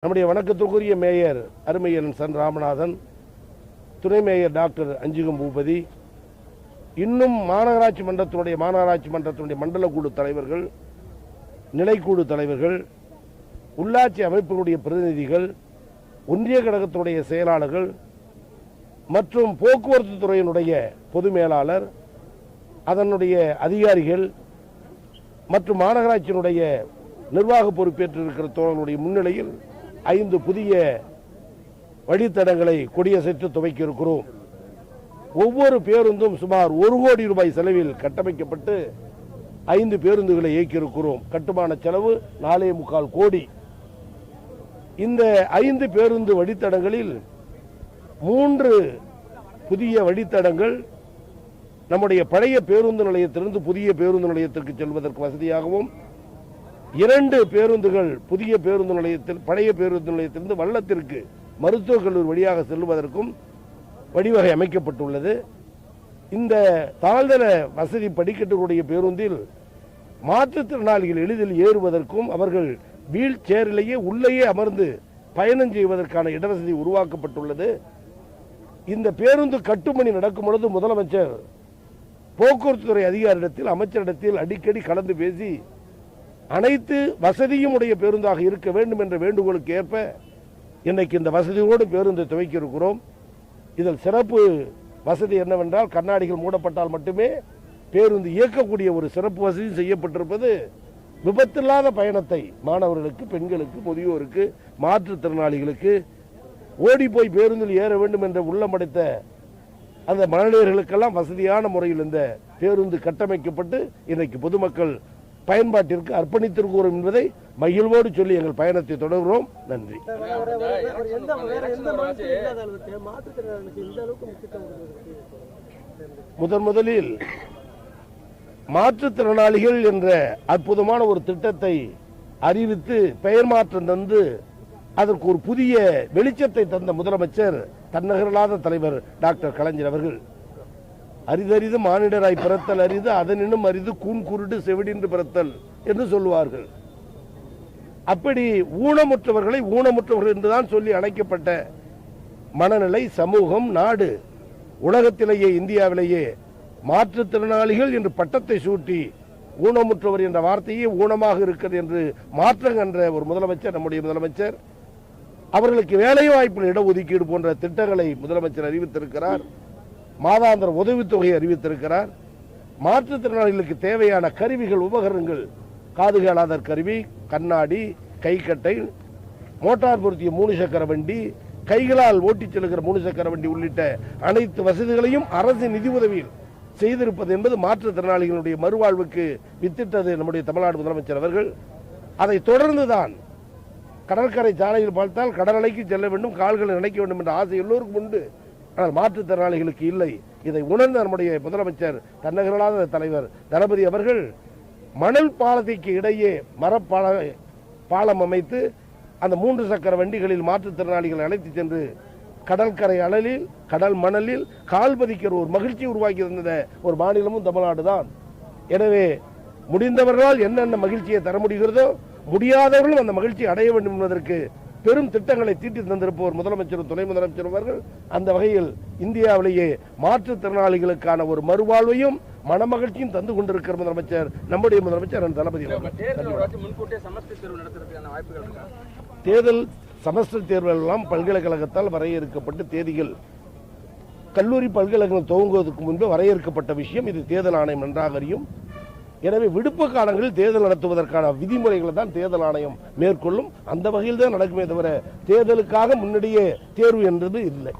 நம்முடைய வணக்கத்துக்குரிய mayor Arumaiyan Sun Ramanathan, துணை மேயர் டாக்டர் அஞ்சுகம் பூபதி, இன்னும் மாநகராட்சி மன்றத்தினுடைய மண்டல குழு தலைவர்கள், நிலைக்குழு தலைவர்கள், உள்ளாட்சி அமைப்புகளுடைய பிரதிநிதிகள், ஒன்றிய கழகத்தினுடைய செயலாளர்கள் மற்றும் போக்குவரத்து துறையினுடைய பொது மேலாளர், அதனுடைய அதிகாரிகள் மற்றும் மாநகராட்சியினுடைய நிர்வாக பொறுப்பேற்றிருக்கிற தோழர்களுடைய முன்னிலையில் 5 புதிய வழித்தடங்களை கொடியசைத்து துவக்கி இருக்கிறோம். ஒவ்வொரு பேருந்தும் சுமார் 1 கோடி ரூபாய் செலவில் கட்டமைக்கப்பட்டு 5 பேருந்துகளை இயக்கியிருக்கிறோம். கட்டுமான செலவு 4.25 கோடி. இந்த 5 பேருந்து வழித்தடங்களில் 3 புதிய வழித்தடங்கள் நம்முடைய பழைய பேருந்து நிலையத்திலிருந்து புதிய பேருந்து நிலையத்திற்கு செல்வதற்கு வசதியாகவும், 2 பேருந்துகள் புதிய பேருந்து நிலையத்தில் பழைய பேருந்து நிலையத்திலிருந்து வள்ளத்திற்கு மருத்துவக் கல்லூரி வழியாக செல்வதற்கும் வழிவகை அமைக்கப்பட்டுள்ளது. இந்த தாழ்தள வசதி படிக்கட்டுகளுடைய பேருந்தில் மாற்றுத்திறனாளிகள் எளிதில் ஏறுவதற்கும் அவர்கள் வீல் சேரிலேயே உள்ளேயே அமர்ந்து பயணம் செய்வதற்கான இடவசதி உருவாக்கப்பட்டுள்ளது. இந்த பேருந்து கட்டுமணி நடக்கும் பொழுது முதலமைச்சர் போக்குவரத்து துறை அதிகாரிடத்தில், அமைச்சரிடத்தில் அடிக்கடி கலந்து பேசி அனைத்து வசதியும் உடைய பேருந்தாக இருக்க வேண்டும் என்ற வேண்டுகோளுக்கு ஏற்ப இன்னைக்கு இந்த வசதியோடு பேருந்தை துவக்கி இருக்கிறோம். இதில் சிறப்பு வசதி என்னவென்றால், கண்ணாடிகள் மூடப்பட்டால் மட்டுமே பேருந்து இயக்கக்கூடிய ஒரு சிறப்பு வசதி செய்யப்பட்டிருப்பது விபத்தில்லாத பயணத்தை மாணவர்களுக்கு, பெண்களுக்கு, முதியோருக்கு, மாற்றுத்திறனாளிகளுக்கு ஓடி போய் பேருந்தில் ஏற வேண்டும் என்ற உள்ளமடைத்த அந்த மகளிர்களுக்கெல்லாம் வசதியான முறையில் இந்த பேருந்து கட்டமைக்கப்பட்டு இன்றைக்கு பொதுமக்கள் பயன்பாட்டிற்கு அர்ப்பணித்திருக்கிறோம் என்பதை மகிழ்வோடு சொல்லி எங்கள் பயணத்தை தொடர்கிறோம். நன்றி. முதலில் மாற்றுத்திறனாளிகள் என்ற அற்புதமான ஒரு திட்டத்தை அறிவித்து பெயர் மாற்றம் தந்து அதற்கு ஒரு புதிய வெளிச்சத்தை தந்த முதலமைச்சர், தன்னகரலாத தலைவர் டாக்டர் கலைஞர் அவர்கள். அரிதறிது மானிடராய் பிறத்தல் அரிது, அதனினும் அரிது கூன் குருடு செவிடின்று பிறத்தல் என்று சொல்லுவார்கள். அப்படி ஊனமுற்றவர்களை ஊனமுற்றவர்கள் என்றுதான் சொல்லி அழைக்கப்பட்ட மனநிலை, சமூகம், நாடு உலகத்திலேயே இந்தியாவிலேயே மாற்றுத்திறனாளிகள் என்று பட்டத்தை சூட்டி ஊனமுற்றவர் என்ற வார்த்தையே ஊனமாக இருக்கிறது என்று மாற்றம் என்ற ஒரு முதலமைச்சர், நம்முடைய முதலமைச்சர். அவர்களுக்கு வேலை வாய்ப்பு இடஒதுக்கீடு போன்ற திட்டங்களை முதலமைச்சர் அறிவித்திருக்கிறார். மாதாந்திர உதவித்தொகையை அறிவித்திருக்கிறார். மாற்றுத்திறனாளிகளுக்கு தேவையான கருவிகள், உபகரணங்கள், காது கேளாதர் கருவி, கண்ணாடி, கைக்கட்டை, மோட்டார் பொருத்திய 3 சக்கர வண்டி, கைகளால் ஓட்டிச் செல்கிற 3 சக்கர வண்டி உள்ளிட்ட அனைத்து வசதிகளையும் அரசு நிதி உதவியில் செய்திருப்பது என்பது மாற்றுத்திறனாளிகளுடைய மறுவாழ்வுக்கு வித்திட்டது நம்முடைய தமிழ்நாடு முதலமைச்சர் அவர்கள். அதை தொடர்ந்துதான் கடற்கரை சாலையில் பார்த்தால் கடல் அலைக்கு செல்ல வேண்டும், கால்களை நினைக்க வேண்டும் என்ற ஆசை எல்லோருக்கும் உண்டு. ஆனால் மாற்றுத்திறனாளிகளுக்கு இல்லை. இதை உணர்ந்த நம்முடைய முதலமைச்சர், தன்னகரலாத தலைவர் தளபதி அவர்கள் மணல் பாலத்திற்கு இடையே பாலம் அமைத்து அந்த 3 சக்கர வண்டிகளில் மாற்றுத்திறனாளிகளை அழைத்து சென்று கடற்கரை அனலில், கடல் மணலில் கால் பதிக்கிற ஒரு மகிழ்ச்சி உருவாக்கி இருந்த ஒரு மாநிலமும் தமிழ்நாடு தான். எனவே முடிந்தவர்களால் என்னென்ன மகிழ்ச்சியை தர முடிகிறதோ, முடியாதவர்களும் அந்த மகிழ்ச்சி அடைய வேண்டும் என்பதற்கு பெரும் திட்டங்களை தீட்டி தந்திருப்பவர் முதலமைச்சரும் துணை முதலமைச்சரும் அவர்கள். அந்த வகையில் இந்தியாவிலேயே மாற்றுத்திறனாளிகளுக்கான ஒரு மறுவாழ்வையும் மனமகிழ்ச்சியும் தந்து கொண்டிருக்கிற முதலமைச்சர் நம்முடைய முதலமைச்சர் தளபதி. தேர்தல் செமஸ்டர் தேர்வுகள் எல்லாம் பல்கலைக்கழகத்தால் வரையறுக்கப்பட்ட தேதிகள், கல்லூரி பல்கலைக்கழகம் துவங்குவதற்கு முன்பு வரையறுக்கப்பட்ட விஷயம். இது தேர்தல் ஆணையம் நன்றாக அறியும். எனவே விடுப்பு காலங்களில் தேர்தல் நடத்துவதற்கான விதிமுறைகளை தான் தேர்தல் ஆணையம் மேற்கொள்ளும். அந்த வகையில் தான் நடக்குமே தவிர தேர்தலுக்காக முன்னாடியே தேர்வு என்பது இல்லை.